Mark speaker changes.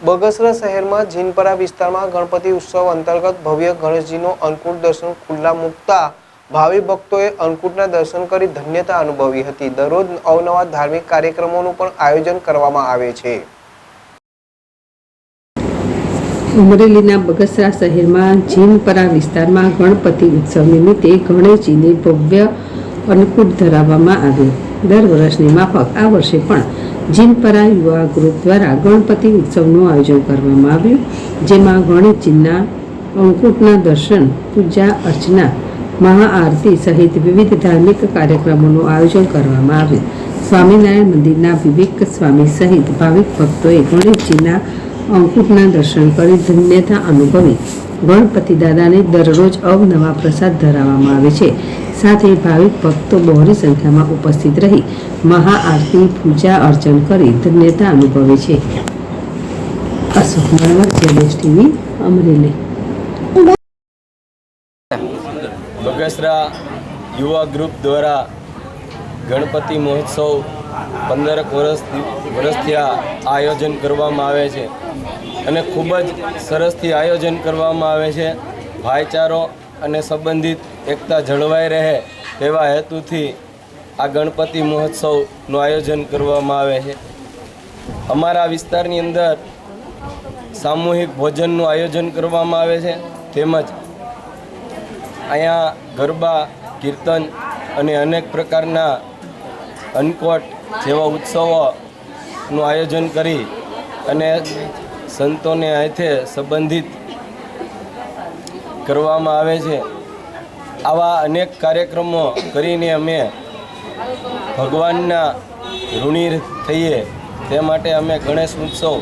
Speaker 1: બગસરા શહેરમાં જીનપરા વિસ્તારમાં ગણપતિ ઉત્સવ અંતર્ગત ભવ્ય ગણેશજીનો અન્નકૂટ દર્શન ખુલ્લા મૂકતા ભાવિ ભક્તોએ અન્નકૂટના દર્શન કરી ધન્યતા અનુભવી હતી। દરરોજ અવનવા ધાર્મિક કાર્યક્રમોનું પણ આયોજન કરવામાં આવે છે।
Speaker 2: અમરેલીના બગસરા શહેરમાં જીનપરા વિસ્તારમાં ગણપતિ ઉત્સવ નિમિત્તે ગણેશજીને ભવ્ય અન્નકૂટ ધરાવવામાં આવ્યો। દર વર્ષની માફક આ વર્ષે પણ જીનપરા યુવા ગ્રુપ દ્વારા ગણપતિ ઉત્સવનું આયોજન કરવામાં આવ્યું, જેમાં ગણેશજીના અન્નકૂટના દર્શન, પૂજા અર્ચના, મહાઆરતી સહિત વિવિધ ધાર્મિક કાર્યક્રમોનું આયોજન કરવામાં આવ્યું। સ્વામિનારાયણ મંદિરના વિવેક સ્વામી સહિત ભાવિક ભક્તોએ ગણેશજીના અન્નકૂટના દર્શન કરી ધન્યતા અનુભવી ગણપતિ દાદાને દરરોજ અવનવા પ્રસાદ ધરાવવામાં આવે છે। સાથે ભાવિક ભક્તો બહોળી સંખ્યામાં ઉપસ્થિત રહી મહાઆરતી, પૂજા અર્ચન કરી ધન્યતા અનુભવે છે। Ashok Manvar, JS TV, Amreli.
Speaker 3: બગસરા યુવા ગ્રુપ દ્વારા ગણપતિ મહોત્સવ 15 વર્ષથી આયોજન કરવામાં આવે છે અને ખૂબ જ સરસથી આયોજન કરવામાં આવે છે। ભાઈચારો અને સંબંધિત એકતા જળવાઈ રહે તેવા હેતુથી આ ગણપતિ મહોત્સવનું આયોજન કરવામાં આવે છે। અમારા વિસ્તારની અંદર સામૂહિક ભોજનનું આયોજન કરવામાં આવે છે, તેમજ અહીંયા ગરબા, કીર્તન અને અનેક પ્રકારના અન્નકૂટ જેવા ઉત્સવોનું આયોજન કરી અને સંતોને હાથે સંબંધિત કરવામાં આવે છે। આવા અનેક કાર્યક્રમો કરીને અમે ભગવાનના ઋણી થઈએ તે માટે અમે ગણેશ ઉત્સવ